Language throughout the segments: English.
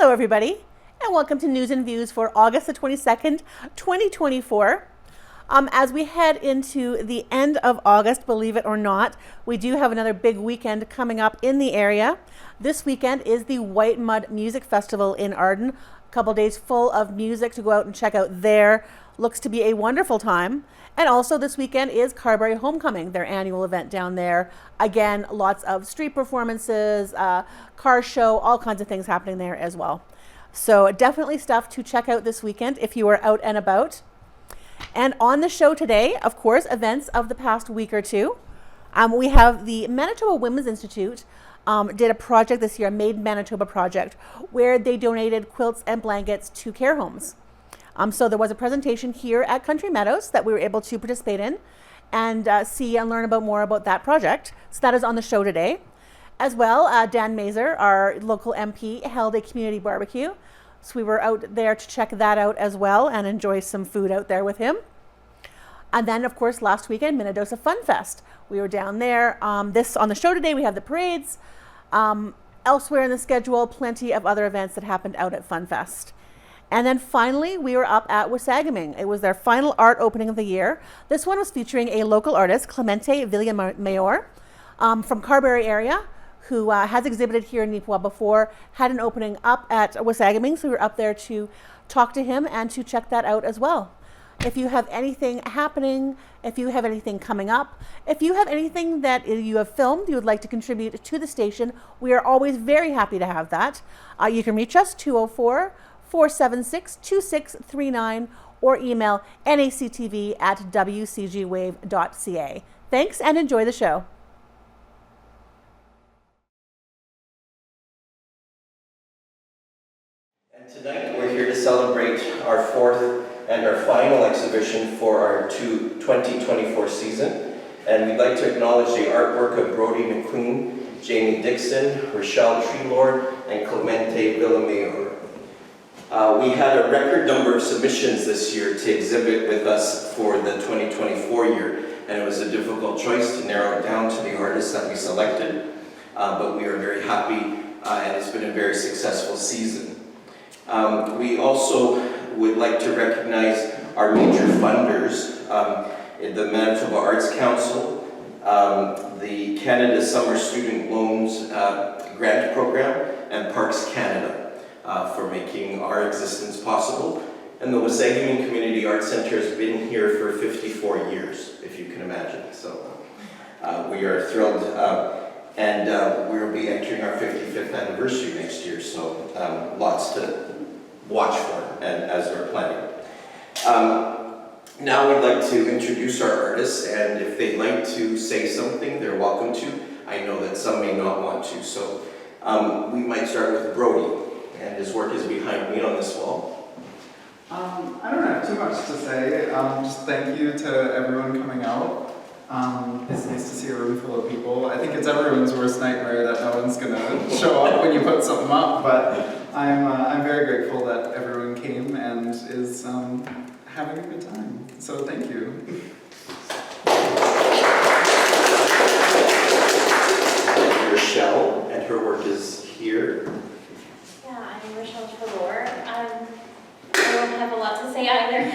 Hello everybody, and welcome to News and Views for August the 22nd, 2024. As we head into the end of August, believe it or not, we do have another big weekend coming up in the area. This weekend is the White Mud Music Festival in Arden. A couple days full of music to go out and check out there. Looks to be a wonderful time. And also this weekend is Carberry Homecoming, their annual event down there. Again, lots of street performances, car show, all kinds of things happening there as well. So definitely stuff to check out this weekend if you are out and about. And on the show today, of course, events of the past week or two. We have the Manitoba Women's Institute did a project this year, a Made in Manitoba project, where they donated quilts and blankets to care homes. So there was a presentation here at Country Meadows that we were able to participate in and see and learn about more about that project. So that is on the show today. As well, Dan Mazier, our local MP, held a community barbecue. So we were out there to check that out as well and enjoy some food out there with him. And then, of course, last weekend, Minnedosa Fun Fest. We were down there. On the show today, we have the parades. Elsewhere in the schedule, plenty of other events that happened out at Fun Fest. And then finally, we were up at Wasagaming. It was their final art opening of the year. This one was featuring a local artist, Clemente Villamayor, from Carberry area, who has exhibited here in Neepawa before, had an opening up at Wasagaming, so we were up there to talk to him and to check that out as well. If you have anything happening, if you have anything coming up, if you have anything that you have filmed you would like to contribute to the station, we are always very happy to have that. You can reach us 204-476-2639 or email nactv@wcgwave.ca. Thanks and enjoy the show. And tonight we're here to celebrate our fourth and our final exhibition for our 2024 season. And we'd like to acknowledge the artwork of Brody McQueen, Jamie Dixon, Rochelle Treelord, and Clemente Villamayor. We had a record number of submissions this year to exhibit with us for the 2024 year, and it was a difficult choice to narrow it down to the artists that we selected, but we are very happy, and it's been a very successful season. We also would like to recognize our major funders, the Manitoba Arts Council, the Canada Summer Student Loans Grant Program, and Parks Canada for making our existence possible. And the Wasagaming Community Arts Centre has been here for 54 years, if you can imagine. So we are thrilled, and we will be entering our 55th anniversary next year, so lots to watch for and as we're planning. Now we'd like to introduce our artists, and if they'd like to say something, they're welcome to. I know that some may not want to, so we might start with Brody, and his work is behind me on this wall. I don't have too much to say. Just thank you to everyone coming out. It's nice to see a room full of people. I think it's everyone's worst nightmare that no one's gonna show up when you put something up, but I'm very grateful that everyone came and is having a good time. So thank you. Rochelle, and her work is here. Yeah, I'm Rochelle Trelaw. I don't have a lot to say either.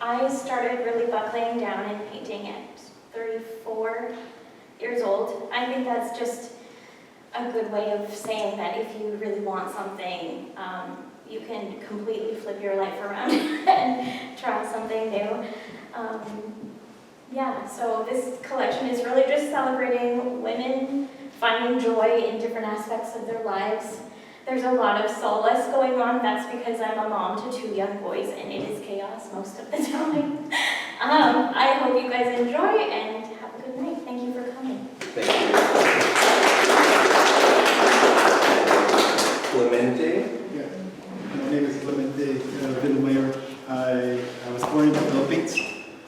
I started really buckling down and painting at 34 years old. I think that's just a good way of saying that if you really want something, you can completely flip your life around and try something new. Yeah, so this collection is really just celebrating women finding joy in different aspects of their lives. There's a lot of solace going on. That's because I'm a mom to 2 young boys and it is chaos most of the time. I hope you guys enjoy and have a good night. Thank you for coming. Thank you. Clemente? Yeah, my name is Clemente Villamayor. I was born in the Philippines.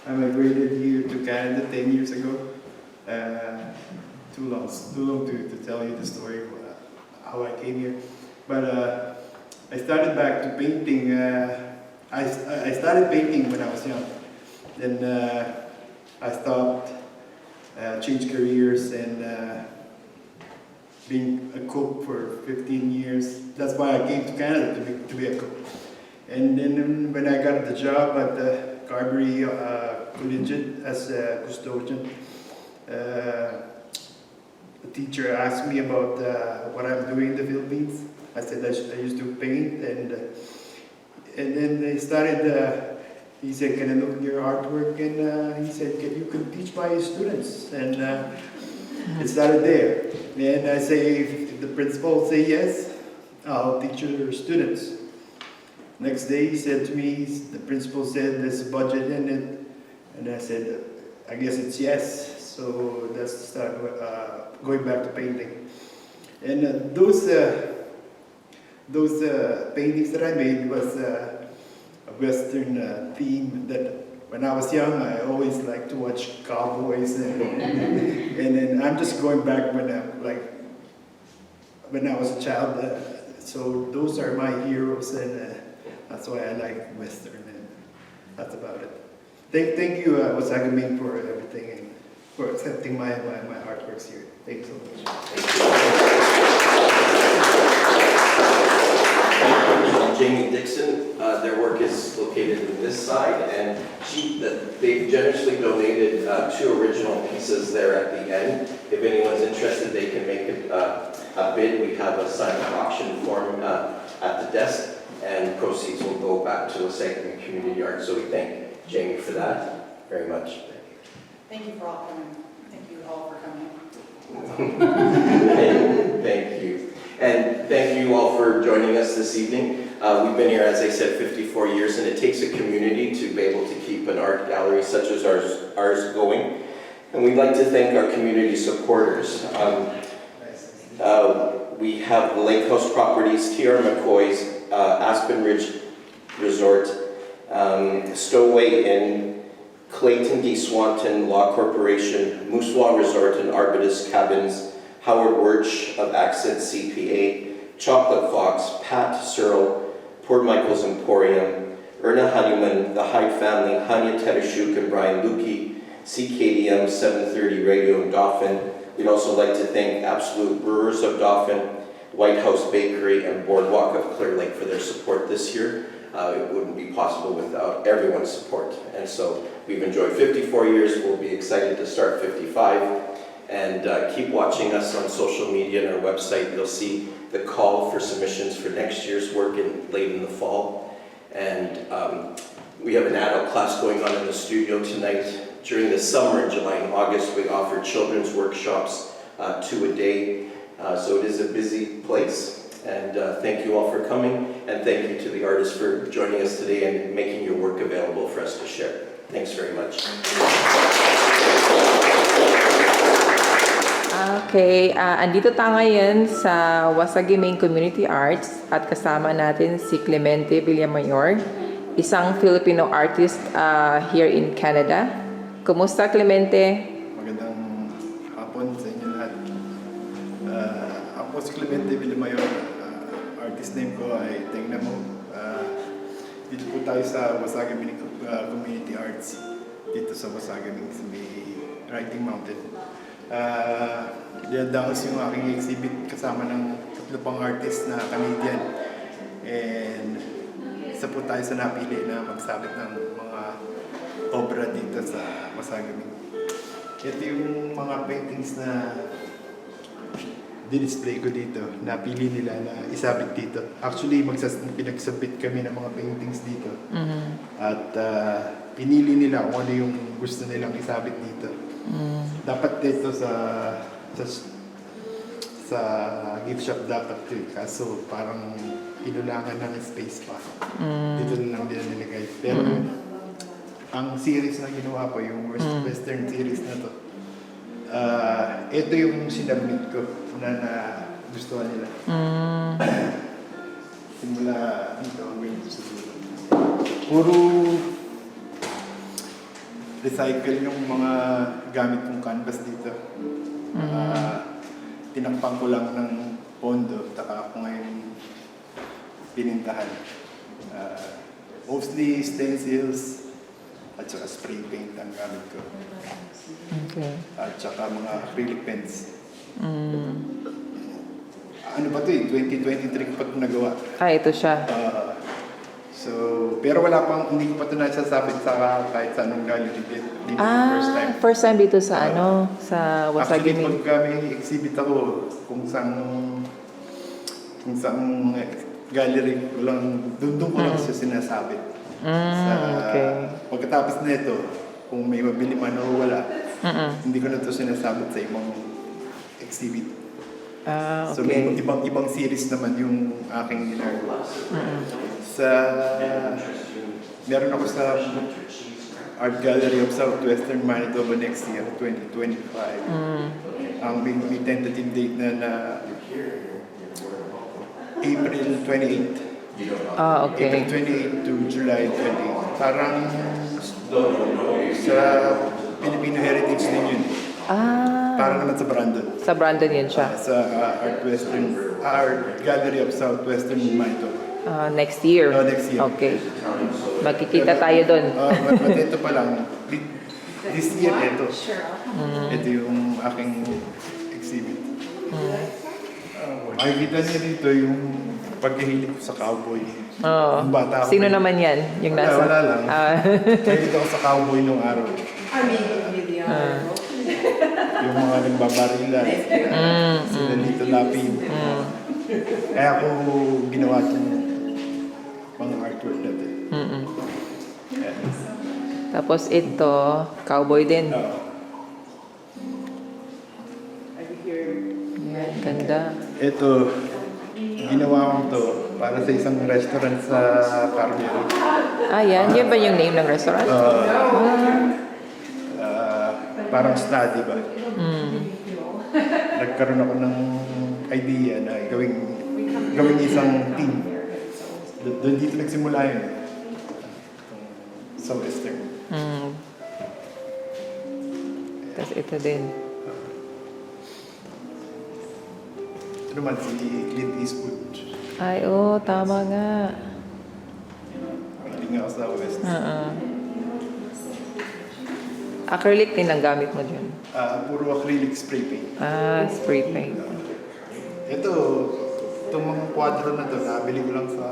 I migrated here to Canada 10 years ago. Too long to tell you the story of how I came here. But I started back to painting. I started painting when I was young. Then I stopped, changed careers, and being a cook for 15 years. That's why I came to Canada to be a cook. And then when I got the job at the Carberry Collegiate as a custodian, the teacher asked me about what I'm doing in the Philippines. I said I used to paint, and then they started. He said, "Can I look at your artwork?" And he said, "You can teach my students." And it started there. And I say, if the principal say yes, I'll teach your students. Next day he said to me, the principal said there's a budget in it, and I said, I guess it's yes. So that's start going back to painting. And those paintings that I made was a Western theme that when I was young, I always liked to watch cowboys, and then I'm just going back when I was a child. So those are my heroes, and that's why I like Western, and that's about it. Thank you, Wasagaming, for everything and for accepting my artworks here. Thanks so much. Jamie Dixon, their work is located in this side, and they've generously donated 2 original pieces there at the end. If anyone's interested, they can make a bid. We have a silent auction form at the desk, and proceeds will go back to Wasagaming Community Art. So we thank Jamie for that very much. Thank you for all coming. Thank you all for coming. Thank you. And thank you all for joining us this evening. We've been here, as I said, 54 years, and it takes a community to be able to keep an art gallery such as ours going. And we'd like to thank our community supporters. We have the Lake House Properties, T.R. McCoy's, Aspen Ridge Resort, Stowaway Inn, Clayton D. Swanton Law Corporation, Moosewa Resort and Arbutus Cabins, Howard Wirch of Accent CPA, Chocolate Fox, Pat Searle, Port Michael's Emporium, Erna Honeyman, the Hyde family, Hanya Tereshuk and Brian Lukey, CKDM 730 Radio and Dauphin. We'd also like to thank Absolute Brewers of Dauphin, White House Bakery, and Boardwalk of Clear Lake for their support this year. It wouldn't be possible without everyone's support. And so we've enjoyed 54 years. We'll be excited to start 55. And keep watching us on social media and our website. You'll see the call for submissions for next year's work late in the fall. And we have an adult class going on in the studio tonight. During the summer in July and August, we offer children's workshops 2 a day. So it is a busy place. And thank you all for coming. And thank you to the artists for joining us today and making your work available for us to share. Thanks very much. Okay, andito tayo ngayon sa Wasagaming Community Arts at kasama natin si Clemente Villamayor, isang Filipino artist here in Canada. Kumusta, Clemente? Magandang hapon sa inyo lahat. Ako si Clemente Villamayor. Artist name ko ay Tingnan Mo. Dito po tayo sa Wasagaming Community Arts. Dito sa Wasagaming sa may Writing Mountain. Daos yung aking exhibit kasama ng 3 pang artist na Canadian. And isa po tayo sa napili na magsabit ng mga obra dito sa Wasagaming. Ito yung mga paintings na display ko dito. Napili nila na isabit dito. Actually, pinagsabit kami ng mga paintings dito. Mm-hmm. At pinili nila kung ano yung gusto nilang isabit dito. Dapat dito sa gift shop dapat ito. Kaso parang inulangan ng space pa. Dito na lang din nilagay. Pero ang series na ginawa ko, yung Western series na to, ito yung sinabit ko na gustuhan nila. Simula dito hanggang sa dulo. Puro recycle yung mga gamit kong canvas dito. Tinakpan ko lang ng pondo, taka ako ngayon pinintahan. Mostly stencils at saka spray paint ang gamit ko. Okay. At saka mga acrylic pens. ano pa to eh, 2023 ko pa ito nagawa. Ito siya. So, pero wala pang, hindi ko pa ito nasasabit sa kahit sa anong gallery dito. First time. First time dito sa sa Actually, Wasagaming. pag may exhibit ako, kung saan gallery, doon ko lang siya sinasabit. Okay. Pagkatapos na ito, kung may mabili man o wala, hindi ko na ito sinasabit sa ibang exhibit. So may Okay. ibang series naman yung aking ginagawa. Meron ako sa Art Gallery of Southwestern Manitoba next year, 2025. May tentative date na April 28. Okay. April 28 to July 28. Parang sa Filipino Heritage din yun. Para naman sa Brandon. Sa Brandon yun siya. Sa Art Gallery of Southwestern Manitoba. Next year. Next year. Okay. Magkikita tayo doon. But ito pa lang, this year ito. Ito yung aking exhibit. Makikita niyo dito yung pagkahilig ko sa cowboy. Yung bata ako. Sino naman yan? Yung nasa? Wala lang. Mahilig ako sa cowboy nung araw. Yung mga nagbabarilan. Sila dito lapid. Kaya ako ginawa itong mga artwork natin. Tapos ito, cowboy din. Yan, ganda. Ito, ginawa ko to para sa isang restaurant sa Carmel. Yan. Yan ba yung name ng restaurant? Parang study ba? Nagkaroon ako ng idea na gawing isang team. Doon dito nagsimula yun. Sa Western. Tapos ito din. Ito naman si Clint Eastwood. Tama nga. Hindi nga ako sa Western. Acrylic din ang gamit mo dyan. Puro acrylic spray paint. Spray paint. Itong mga kwadro na to, nabili ko lang sa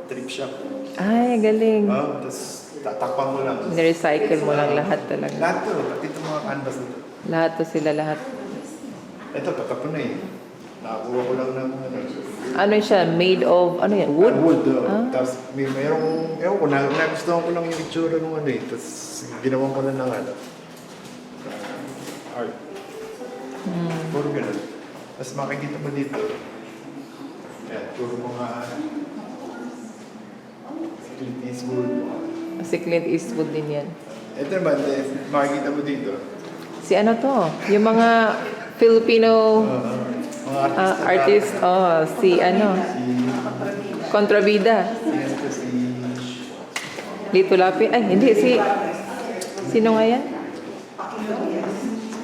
thrift shop. Galing. Tapos tatakpan mo lang. Nirecycle mo lang lahat talaga. Lahat to, pati itong mga canvas na to. Lahat to sila lahat. Ito, patapon na eh. Nakakuha ko lang ng Ano siya? Made of, ano yan? Wood? Wood. Tapos mayroong, ewan ko, nagustuhan ko lang yung itsura ng ano eh. Tapos ginawan ko lang ng art. Puro ganun. Tapos makikita mo dito. Yan, puro mga Clint Eastwood. Si Clint Eastwood din yan. Ito naman, makikita mo dito. Si ano to? Yung mga Filipino Mga artista. artist. Si ano? Contrabida. Si Lito Lapid. Hindi. Sino nga yan?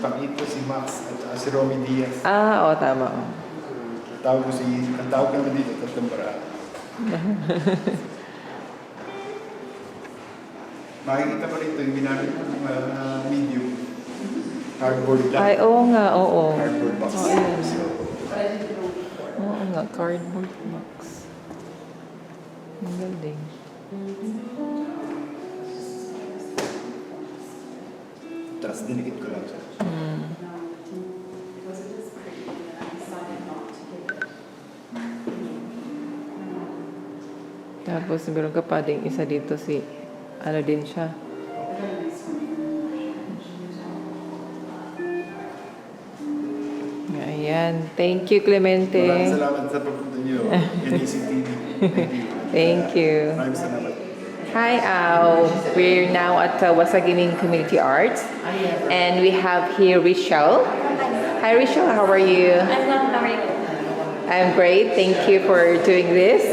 Pakito, si Max, at si Romy Diaz. Tama. Ang tawag naman dito, Tatambara. Makikita mo rito yung ginamit ko ng medium. Cardboard lang. Oo nga, oo. Cardboard box. Oo nga, cardboard box. Ang galing. Tapos dinikit ko lang siya. Tapos meron ka pa ding isa dito ano din siya. Ayan. Thank you, Clemente. Maraming salamat sa pagpunta niyo. NACTV. Thank you. Thank you. Maraming salamat. Hi, we're now at Wasagaming Community Arts, and we have here Richelle. Hi, Richelle. How are you? I'm well, how are you? I'm great. Thank you for doing this.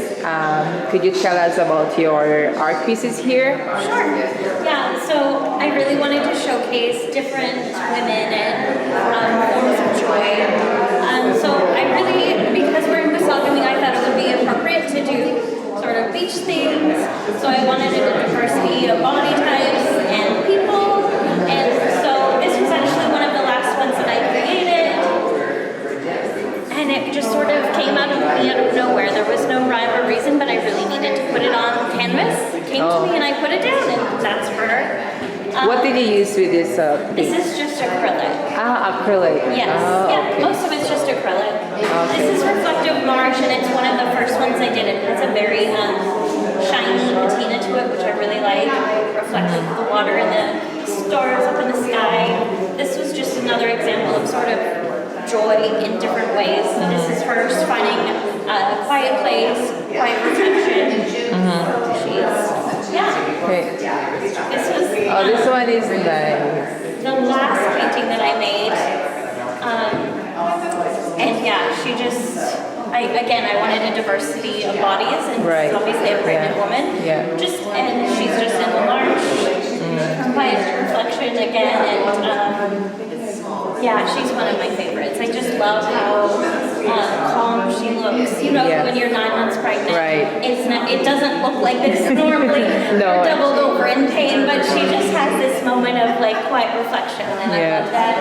Could you tell us about your art pieces here? Sure. Yeah, so I really wanted to showcase different women and forms of joy. So I really, because we're in Wasagaming, I thought it would be appropriate to do sort of beach things. So I wanted a diversity of body types and people. And so this was actually one of the last ones that I created. And it just me out of nowhere. There was no rhyme or reason, but I really needed to put it on canvas. It came to me and I put it down, and that's for her. What did you use with this This piece? is just acrylic. Acrylic. Yes. Oh, Yeah, okay. most of it's just acrylic. Okay. This is reflective marsh, and it's one of the first ones I did. It has a very shiny patina to it, which I really like. Reflective of the water and the stars up in the sky. This was just another example of sort of joy in different ways. So this is first finding a quiet place, quiet reflection. She's, yeah. Okay. This was Oh, this one is nice. the last painting that I made. And yeah, she just, I wanted a diversity of bodies, and Right. she's obviously a pregnant Yeah. woman. Yeah. And she's just in the marsh, quiet reflection again, and yeah, she's one of my favorites. I just love how calm she looks. You know, Yes. when you're 9 months pregnant, Right. it doesn't look like this normally. No. You're doubled over in pain, but she just has this moment of like quiet reflection, and I Yeah. love that.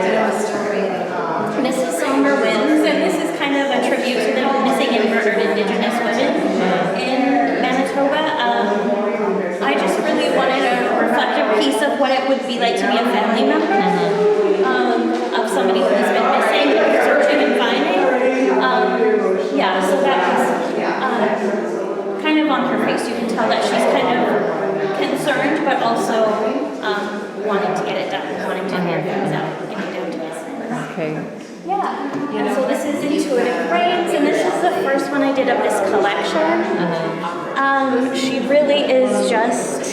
This is Somber Winds, and this is kind of a tribute to the missing and murdered Indigenous women in Manitoba. I just really wanted a reflective piece of what it would be like to be a family member of somebody who has been missing, searching and finding. Yeah, so that was kind of on her face. You can tell that she's kind of concerned, but also wanting to get it done, wanting to figure things out, getting down to business. Okay. Yeah. So this is Intuitive Brains, and this is the first one I did of this collection. She really is just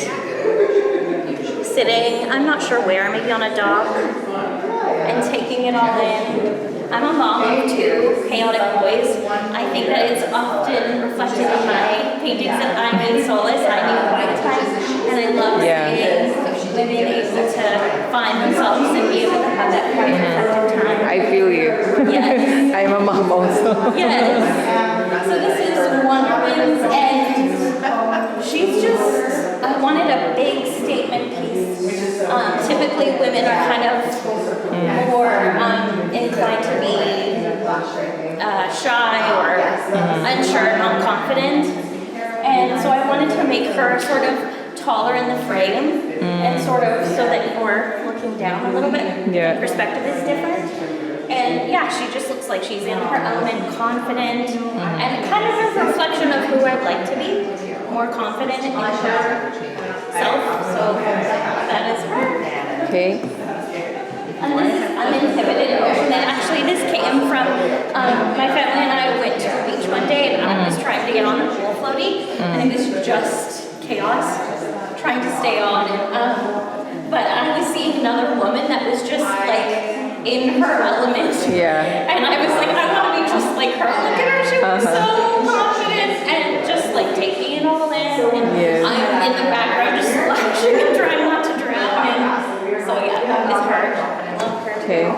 sitting, I'm not sure where, maybe on a dock, and taking it all in. I'm a mom of 2 chaotic boys. I think that it's often reflected in my paintings that I need solace, I need quiet time, and I love seeing women able to find themselves and be able to have that quiet, reflective time. I feel you. Yes. I'm a mom also. Yes. So this is Wonder Winds, and she's just, I wanted a big statement piece. Typically women are kind of more inclined to be shy or unsure, not confident. And so I wanted to make her sort of taller in the frame and sort of so that you're looking down a little bit. Yeah. The perspective is different. And yeah, she just looks like she's in her element, confident, and kind of a reflection of who I'd like to be, more confident in herself. So that is her. Okay. And this is Uninhibited Emotion. And actually this came from, my family and I went to the beach one day, and I was trying to get on a pool floaty, and it was just chaos, trying to stay on. But I was seeing another woman that was just like, in her element. Yeah. And I was like, I want to be just like her. Look at her, she was so confident and just like taking it all in. And Yes. I'm in the background just splashing and trying not to drown. And so yeah, that was her. I love her. Okay.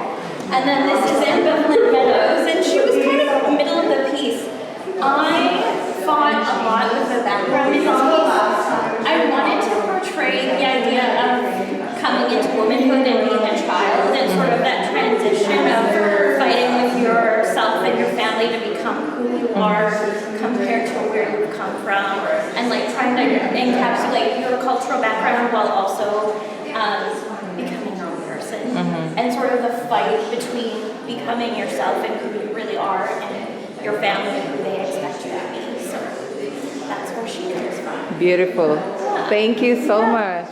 And then this is Ambivalent Meadows, and she was kind of in the middle of the piece. I fought a lot with the background in this piece. I wanted to portray the idea of coming into womanhood and being a child, and sort of that transition of fighting with yourself and your family to become who you are compared to where you've come from, and like trying to encapsulate your cultural background while also becoming your own person, and sort of the fight between becoming yourself and who you really are and your family and who they expect you to be. So that's where she comes from. Beautiful. Thank you so much.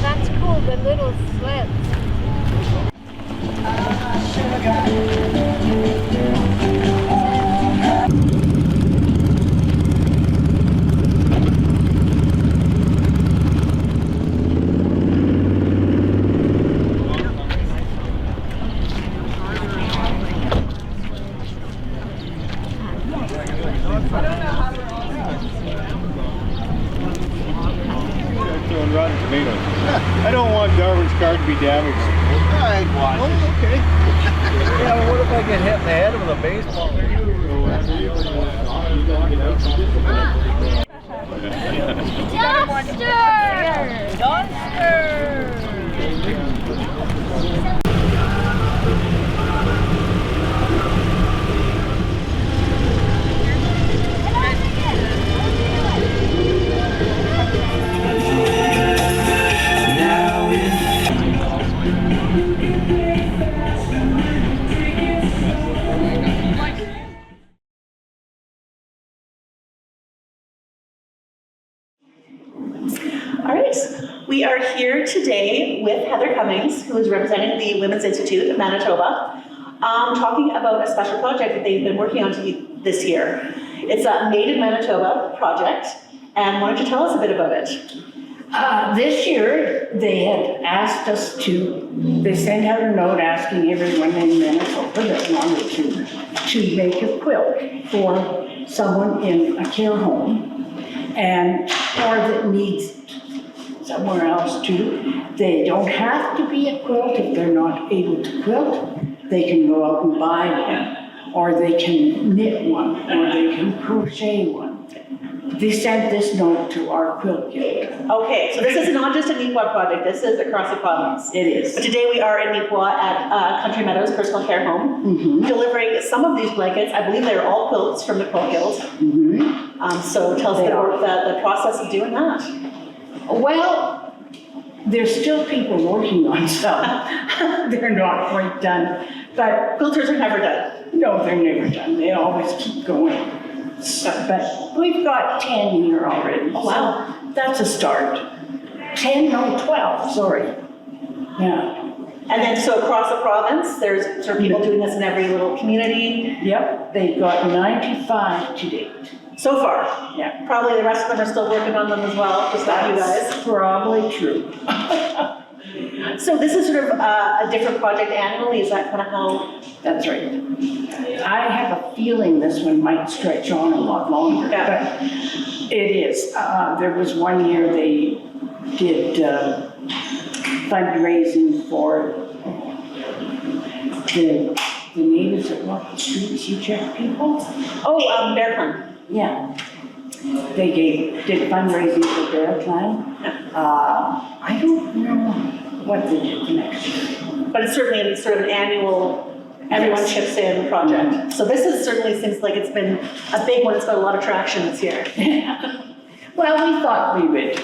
That's cool, the little sleds. tomatoes. I don't want Darwin's car to be damaged. I'd watch it. Oh, okay. Yeah, well, what if I get hit in the head with a baseball? All right, we are here today with Heather Cummings, who is representing the Women's Institute of Manitoba, talking about a special project that they've been working on this year. It's a Made in Manitoba project, and why don't you tell us a bit about it? This year, they had asked us they sent out a note asking everyone in Manitoba that wanted to make a quilt for someone in a care home or that needs somewhere else too. They don't have to be a quilt if they're not able to quilt. They can go out and buy one, or they can knit one, or they can crochet one. They sent this note to our quilt guild. Okay, so this is not just a Neepawa project, this is across the province. It is. But today we are in Neepawa at Country Meadows Personal Care Home, delivering some of these blankets. I believe they're all quilts from the Quilt Guild. So tell us about the process of doing that. Well, there's still people working on some. They're not quite done, but quilters are never done. No, they're never done. They always keep going. But we've got 10 here already. Oh, wow. So that's a start. 10, no, 12, sorry. Yeah. And then so across the province, there's sort of people doing this in every little community? Yep, they've got 95 to date. So far? Yeah. Probably the rest of them are still working on them as well, just like you guys? Probably true. So this is sort of a different project annually, is that kind of how? That's right. I have a feeling this one might stretch on a lot longer, but it is. There was one year they did fundraising for the natives that walk the streets, you check people. Oh, Bear Clan. Yeah. They did fundraising for Bear Clan. I don't know what they did the next year. But it's certainly sort of an annual, everyone chips in project. So this certainly seems like it's been a big one. It's got a lot of traction this year. Well, we thought we would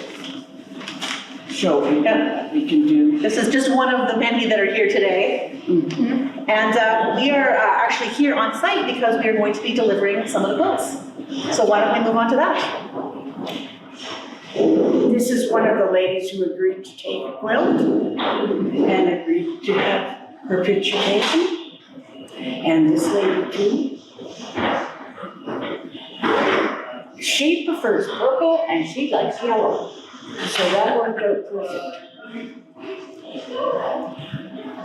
show people what we can do. This is just one of the many that are here today. And we are actually here on site because we are going to be delivering some of the quilts. So why don't we move on to that? This is one of the ladies who agreed to take a quilt and agreed to have her picture taken. And this lady too. She prefers purple and she likes yellow. So that worked out perfect.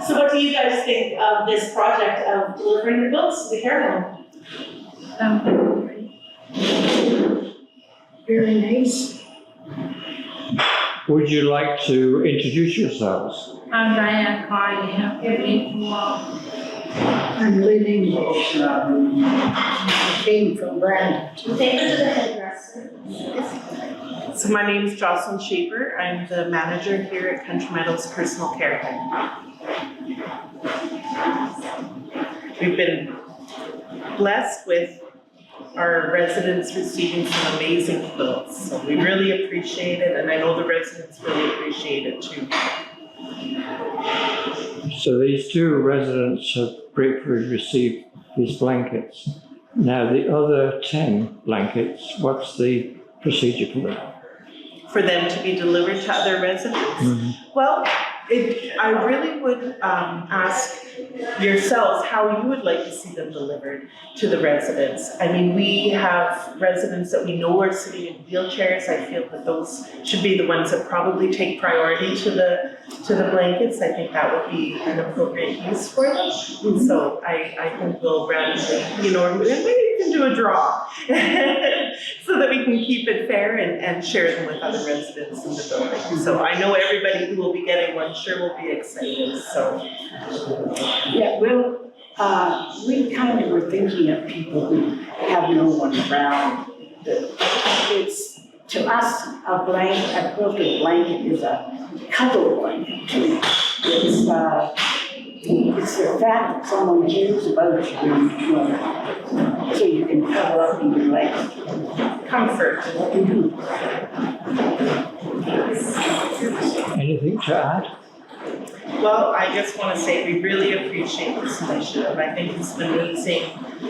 So what do you guys think of this project of delivering the quilts to the care home? Very nice. Would you like to introduce yourselves? I'm Diane Carney, I'm I'm living. I came from Brandon. Take her to the hairdresser. So my name is Jocelyn Shaper. I'm the manager here at Country Meadows Personal Care Home. We've been blessed with our residents receiving some amazing quilts. So we really appreciate it, and I know the residents really appreciate it too. So these two residents have gratefully received these blankets. Now the other 10 blankets, what's the procedure for them? For them to be delivered to other residents? Well, I really would ask yourselves how you would like to see them delivered to the residents. I mean, we have residents that we know are sitting in wheelchairs. I feel that those should be the ones that probably take priority to the blankets. I think that would be an appropriate use for them. So I think we'll randomly, maybe we can do a draw so that we can keep it fair and share them with other residents in the building. So I know everybody who will be getting one sure will be excited, so. Yeah, well, we kind of were thinking of people who have no one around. It's, to us, a quilted blanket is a cuddle blanket too. It's the fact that someone cares about you, so you can cuddle up in your legs. Comfort. Anything to add? Well, I just want to say we really appreciate this initiative. I think it's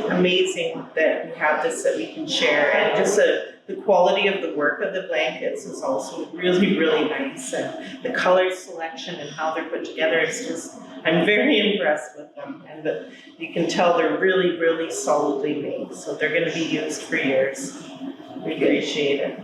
amazing that we have this that we can share, and just the quality of the work of the blankets is also really, really nice, and the color selection and how they're put together, it's just, I'm very impressed with them, and you can tell they're really, really solidly made, so they're going to be used for years. We appreciate it.